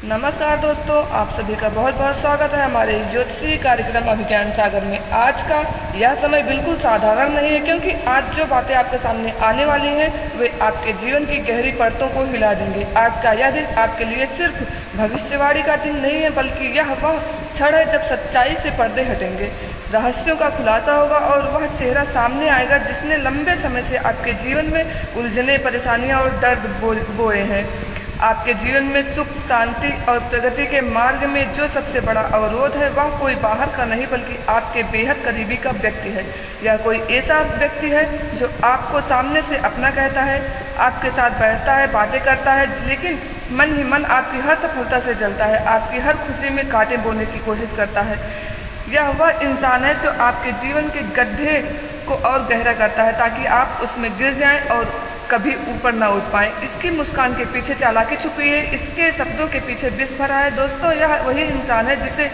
नमस्कार दोस्तों, आप सभी का बहुत बहुत स्वागत है हमारे इस ज्योतिषीय कार्यक्रम अभिज्ञान सागर में। आज का यह समय बिल्कुल साधारण नहीं है, क्योंकि आज जो बातें आपके सामने आने वाली हैं वे आपके जीवन की गहरी परतों को हिला देंगे। आज का यह दिन आपके लिए सिर्फ भविष्यवाणी का दिन नहीं है, बल्कि यह वह क्षण है जब सच्चाई से पर्दे हटेंगे, रहस्यों का खुलासा होगा और वह चेहरा सामने आएगा जिसने लंबे समय से आपके जीवन में उलझने, परेशानियां और दर्द बोए हैं। आपके जीवन में सुख, शांति और प्रगति के मार्ग में जो सबसे बड़ा अवरोध है वह कोई बाहर का नहीं, बल्कि आपके बेहद करीबी का व्यक्ति है। यह कोई ऐसा व्यक्ति है जो आपको सामने से अपना कहता है, आपके साथ बैठता है, बातें करता है, लेकिन मन ही मन आपकी हर सफलता से जलता है, आपकी हर खुशी में कांटे बोने की कोशिश करता है। यह वह इंसान है जो आपके जीवन के गड्ढे को और गहरा करता है ताकि आप उसमें गिर जाएं और कभी ऊपर ना उठ पाएं। इसकी मुस्कान के पीछे चालाकी छुपी है, इसके शब्दों के पीछे विष भरा है। दोस्तों, यह वही इंसान है जिसे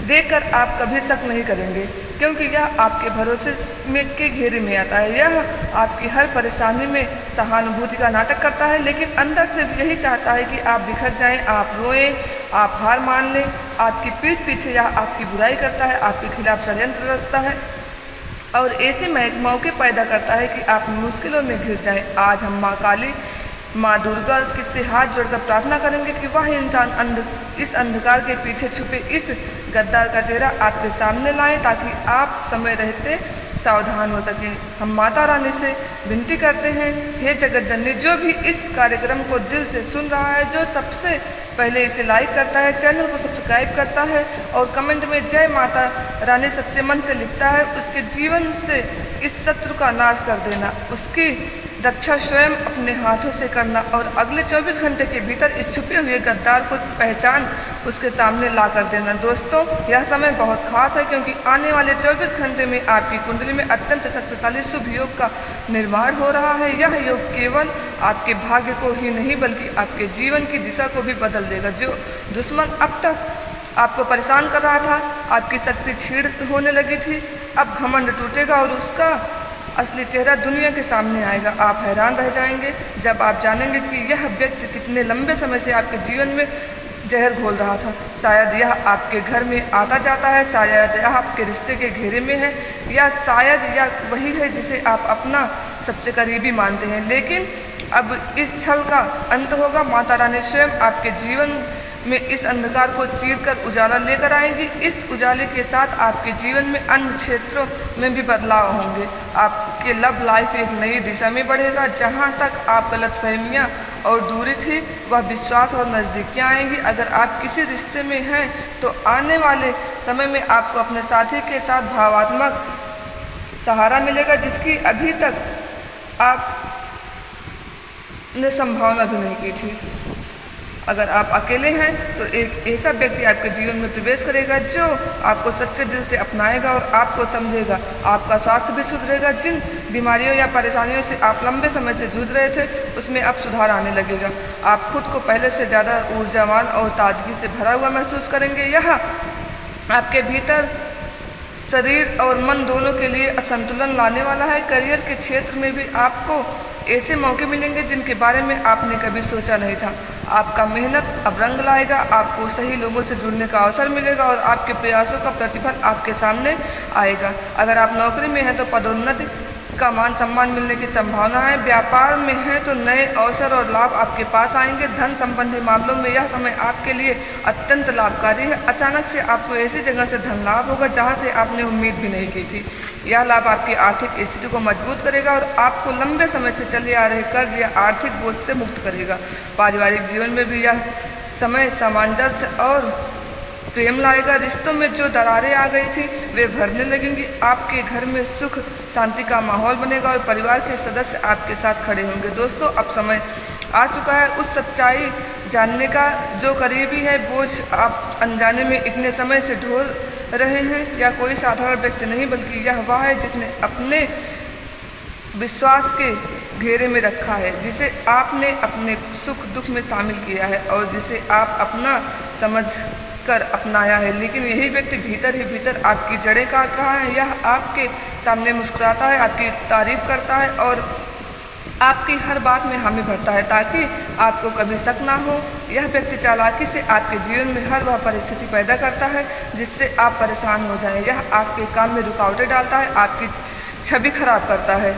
देखकर आप कभी शक नहीं करेंगे, क्योंकि यह आपके भरोसे में के घेरे में आता है। यह आपकी हर परेशानी में सहानुभूति का नाटक करता है, लेकिन अंदर से यही चाहता है कि आप बिखर जाएं, आप रोएं, आप हार मान लें। आपकी पीठ पीछे यह आपकी बुराई करता है, आपके खिलाफ षड्यंत्र रचता है और ऐसे मौके पैदा करता है कि आप मुश्किलों में घिर जाएं। आज हम माँ काली, माँ दुर्गा से हाथ जोड़कर प्रार्थना करेंगे कि वह इंसान इस अंधकार के पीछे छुपे इस गद्दार का चेहरा आपके सामने लाएं, ताकि आप समय रहते सावधान हो सकें। हम माता रानी से विनती करते हैं, हे जगत जननी, जो भी इस कार्यक्रम को दिल से सुन रहा है, जो सबसे पहले इसे लाइक करता है, चैनल को सब्सक्राइब करता है और कमेंट में जय माता रानी सच्चे मन से लिखता है, उसके जीवन से इस शत्रु का नाश कर देना, उसकी रक्षा स्वयं अपने हाथों से करना और अगले 24 घंटे के भीतर इस छुपे हुए गद्दार को पहचान उसके सामने ला कर देना। दोस्तों, यह समय बहुत खास है, क्योंकि आने वाले 24 घंटे में आपकी कुंडली में अत्यंत शक्तिशाली शुभ योग का निर्माण हो रहा है। यह योग केवल आपके भाग्य को ही नहीं, बल्कि आपके जीवन की दिशा को भी बदल देगा। जो दुश्मन अब तक आपको परेशान कर रहा था, आपकी शक्ति छीड़ होने लगी थी, अब घमंड टूटेगा और उसका असली चेहरा दुनिया के सामने आएगा। आप हैरान रह जाएंगे जब आप जानेंगे कि यह व्यक्ति कितने लंबे समय से आपके जीवन में जहर घोल रहा था। शायद यह आपके घर में आता जाता है, शायद यह आपके रिश्ते के घेरे में है, या शायद यह वही है जिसे आप अपना सबसे करीबी मानते हैं। लेकिन अब इस छल का अंत होगा। माता रानी स्वयं आपके जीवन में इस अंधकार को चीरकर उजाला लेकर आएंगी। इस उजाले के साथ आपके जीवन में अन्य क्षेत्रों में भी बदलाव होंगे। आपके लव लाइफ एक नई दिशा में बढ़ेगा। जहां तक आप गलतफहमियां और दूरी थी, वह विश्वास और नज़दीकियां आएंगी। अगर आप किसी रिश्ते में हैं तो आने वाले समय में आपको अपने साथी के साथ भावात्मक सहारा मिलेगा, जिसकी अभी तक आपने संभावना भी नहीं की थी। अगर आप अकेले हैं तो एक ऐसा व्यक्ति आपके जीवन में प्रवेश करेगा जो आपको सच्चे दिल से अपनाएगा और आपको समझेगा। आपका स्वास्थ्य भी सुधरेगा। जिन बीमारियों या परेशानियों से आप लंबे समय से जूझ रहे थे, उसमें अब सुधार आने लगेगा। आप खुद को पहले से ज़्यादा ऊर्जावान और ताजगी से भरा हुआ महसूस करेंगे। यह आपके भीतर शरीर और मन दोनों के लिए असंतुलन लाने वाला है। करियर के क्षेत्र में भी आपको ऐसे मौके मिलेंगे जिनके बारे में आपने कभी सोचा नहीं था। आपका मेहनत अब रंग लाएगा, आपको सही लोगों से जुड़ने का अवसर मिलेगा और आपके प्रयासों का प्रतिफल आपके सामने आएगा। अगर आप नौकरी में हैं तो पदोन्नति का मान सम्मान मिलने की संभावना है। व्यापार में है तो नए अवसर और लाभ आपके पास आएंगे। धन संबंधी मामलों में यह समय आपके लिए अत्यंत लाभकारी है। अचानक से आपको ऐसी जगह से धन लाभ होगा जहां से आपने उम्मीद भी नहीं की थी। यह लाभ आपकी आर्थिक स्थिति को मजबूत करेगा और आपको लंबे समय से चले आ रहे कर्ज या आर्थिक बोझ से मुक्त करेगा। पारिवारिक जीवन में भी यह समय सामंजस्य और प्रेम लाएगा। रिश्तों में जो दरारें आ गई थी वे भरने लगेंगी। आपके घर में सुख शांति का माहौल बनेगा और परिवार के सदस्य आपके साथ खड़े होंगे। दोस्तों, अब समय आ चुका है उस सच्चाई जानने का जो करीबी है। बोझ आप अनजाने में इतने समय से ढो रहे हैं, या कोई साधारण व्यक्ति नहीं, बल्कि यह वह है जिसने अपने विश्वास के घेरे में रखा है, जिसे आपने अपने सुख दुख में शामिल किया है और जिसे आप अपना समझ कर अपनाया है। लेकिन यही व्यक्ति भीतर ही भीतर आपकी जड़ें काट रहा है। यह आपके सामने मुस्कुराता है, आपकी तारीफ करता है और आपकी हर बात में हामी भरता है ताकि आपको कभी शक ना हो। यह व्यक्ति चालाकी से आपके जीवन में हर वह परिस्थिति पैदा करता है जिससे आप परेशान हो जाएं। यह आपके काम में रुकावटें डालता है, आपकी छवि खराब करता है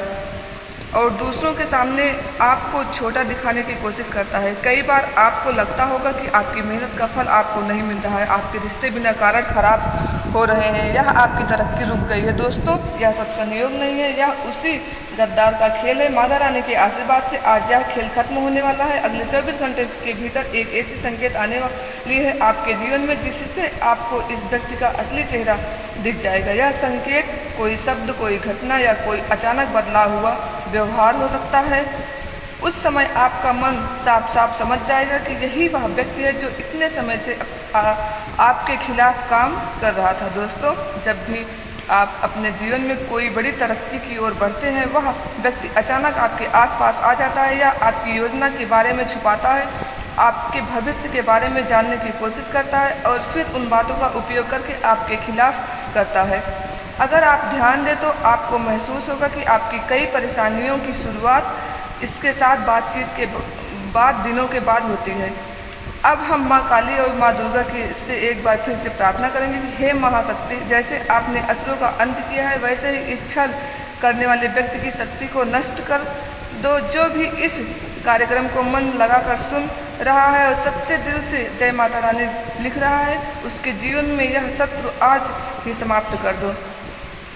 और दूसरों के सामने आपको छोटा दिखाने की कोशिश करता है। कई बार आपको लगता होगा कि आपकी मेहनत का फल आपको नहीं मिल रहा है, आपके रिश्ते बिना कारण खराब हो रहे हैं, यह आपकी तरक्की रुक गई है। दोस्तों, यह सब संयोग नहीं है, यह उसी गद्दार का खेल है। माता रानी के आशीर्वाद से आज यह खेल खत्म होने वाला है। अगले 24 घंटे के भीतर एक ऐसी संकेत आने वाली है आपके जीवन में जिससे आपको इस व्यक्ति का असली चेहरा दिख जाएगा। यह संकेत कोई शब्द, कोई घटना या कोई अचानक बदला हुआ व्यवहार हो सकता है। उस समय आपका मन साफ साफ समझ जाएगा कि यही वह व्यक्ति है जो इतने समय से आपके खिलाफ काम कर रहा था। दोस्तों, जब भी आप अपने जीवन में कोई बड़ी तरक्की की ओर बढ़ते हैं, वह व्यक्ति अचानक आपके आसपास आ जाता है या आपकी योजना के बारे में छुपाता है, आपके भविष्य के बारे में जानने की कोशिश करता है और फिर उन बातों का उपयोग करके आपके खिलाफ करता है। अगर आप ध्यान दें तो आपको महसूस होगा कि आपकी कई परेशानियों की शुरुआत इसके साथ बातचीत के बाद दिनों के बाद होती है। अब हम माँ काली और माँ दुर्गा की से एक बार फिर से प्रार्थना करेंगे कि हे महाशक्ति, जैसे आपने असुरों का अंत किया है वैसे ही इस छल करने वाले व्यक्ति की शक्ति को नष्ट कर दो। जो भी इस कार्यक्रम को मन लगाकर सुन रहा है और सच्चे दिल से जय माता रानी लिख रहा है, उसके जीवन में यह शत्रु आज ही समाप्त कर दो।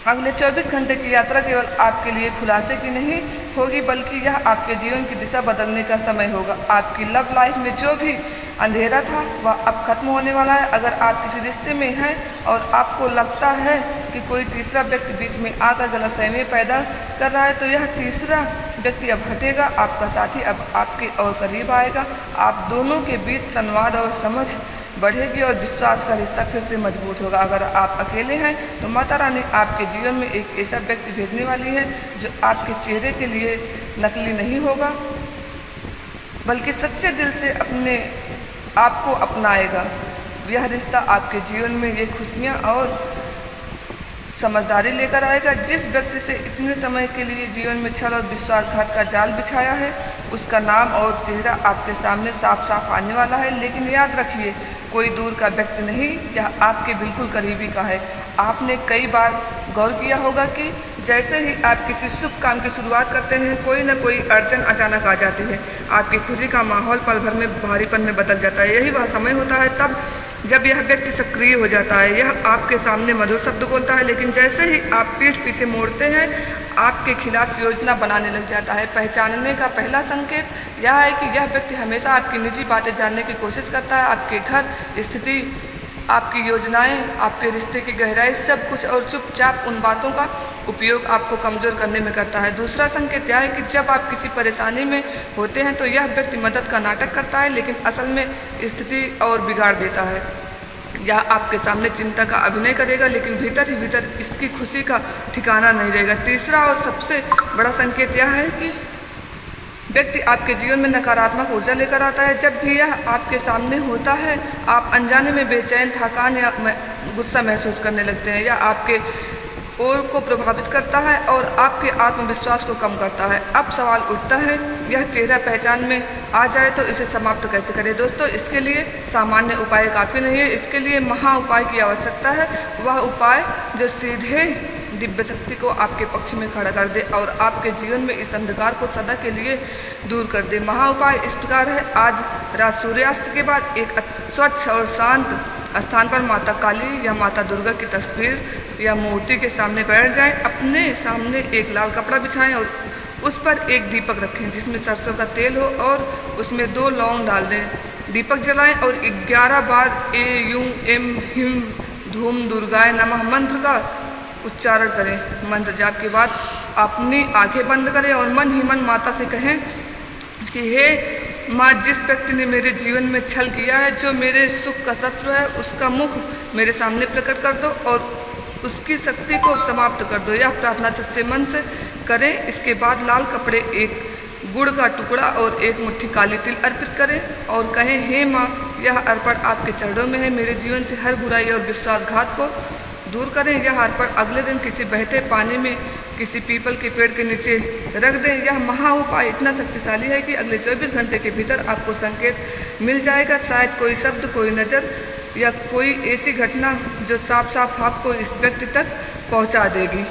अगले 24 घंटे की यात्रा केवल आपके लिए खुलासे की नहीं होगी, बल्कि यह आपके जीवन की दिशा बदलने का समय होगा। आपकी लव लाइफ में जो भी अंधेरा था वह अब खत्म होने वाला है। अगर आप किसी रिश्ते में हैं और आपको लगता है कि कोई तीसरा व्यक्ति बीच में आकर गलतफहमी पैदा कर रहा है, तो यह तीसरा व्यक्ति अब हटेगा, आपका साथी अब आपके और करीब आएगा। आप दोनों के बीच संवाद और समझ बढ़ेगी और विश्वास का रिश्ता फिर से मजबूत होगा। अगर आप अकेले हैं तो माता रानी आपके जीवन में एक ऐसा व्यक्ति भेजने वाली है जो आपके चेहरे के लिए नकली नहीं होगा, बल्कि सच्चे दिल से अपने आपको अपनाएगा। यह रिश्ता आपके जीवन में ये खुशियाँ और समझदारी लेकर आएगा। जिस व्यक्ति से इतने समय के लिए जीवन में छल और विश्वासघात का जाल बिछाया है, उसका नाम और चेहरा आपके सामने साफ साफ आने वाला है। लेकिन याद रखिए, कोई दूर का व्यक्ति नहीं, यह आपके बिल्कुल करीबी का है। आपने कई बार गौर किया होगा कि जैसे ही आप किसी शुभ काम की शुरुआत करते हैं, कोई न कोई अड़चन अचानक आ जाती है। आपकी खुशी का माहौल पल भर में भारीपन में बदल जाता है। यही वह समय होता है तब जब यह व्यक्ति सक्रिय हो जाता है। यह आपके सामने मधुर शब्द बोलता है, लेकिन जैसे ही आप पीठ पीछे मोड़ते हैं, आपके खिलाफ योजना बनाने लग जाता है। पहचानने का पहला संकेत यह है कि यह व्यक्ति हमेशा आपकी निजी बातें जानने की कोशिश करता है। आपके घर, स्थिति, आपकी योजनाएं, आपके रिश्ते की गहराई, सब कुछ, और चुपचाप उन बातों का उपयोग आपको कमज़ोर करने में करता है। दूसरा संकेत यह है कि जब आप किसी परेशानी में होते हैं तो यह व्यक्ति मदद का नाटक करता है, लेकिन असल में स्थिति और बिगाड़ देता है। यह आपके सामने चिंता का अभिनय करेगा, लेकिन भीतर ही भीतर इसकी खुशी का ठिकाना नहीं रहेगा। तीसरा और सबसे बड़ा संकेत यह है कि व्यक्ति आपके जीवन में नकारात्मक ऊर्जा लेकर आता है। जब भी यह आपके सामने होता है, आप अनजाने में बेचैन, थकान या गुस्सा महसूस करने लगते हैं। यह आपके ओर को प्रभावित करता है और आपके आत्मविश्वास को कम करता है। अब सवाल उठता है, यह चेहरा पहचान में आ जाए तो इसे समाप्त कैसे करें? दोस्तों, इसके लिए सामान्य उपाय काफ़ी नहीं है, इसके लिए महा उपाय की आवश्यकता है। वह उपाय जो सीधे दिव्य शक्ति को आपके पक्ष में खड़ा कर दे और आपके जीवन में इस अंधकार को सदा के लिए दूर कर दे। महा उपाय इस प्रकार है, आज रात सूर्यास्त के बाद एक स्वच्छ और शांत स्थान पर माता काली या माता दुर्गा की तस्वीर या मूर्ति के सामने बैठ जाएं। अपने सामने एक लाल कपड़ा बिछाएं और उस पर एक दीपक रखें जिसमें सरसों का तेल हो और उसमें 2 लौंग डाल दें। दीपक जलाएं और 11 बार ए यूं एम हिम धूम दुर्गाय नमः मंत्र का उच्चारण करें। मंत्र जाप के बाद अपनी आंखें बंद करें और मन ही मन माता से कहें कि हे माँ, जिस व्यक्ति ने मेरे जीवन में छल किया है, जो मेरे सुख का शत्रु है, उसका मुख मेरे सामने प्रकट कर दो और उसकी शक्ति को समाप्त कर दो। यह प्रार्थना सच्चे मन से करें। इसके बाद लाल कपड़े, एक गुड़ का टुकड़ा और एक मुट्ठी काली तिल अर्पित करें और कहें, हे माँ, यह अर्पण आपके चरणों में है। मेरे जीवन से हर बुराई और विश्वासघात को दूर करें। यह अर्पण अगले दिन किसी बहते पानी में, किसी पीपल के पेड़ के नीचे रख दें। यह महा उपाय इतना शक्तिशाली है कि अगले 24 घंटे के भीतर आपको संकेत मिल जाएगा। शायद कोई शब्द, कोई नज़र या कोई ऐसी घटना जो साफ साफ आपको इस व्यक्ति तक पहुंचा देगी।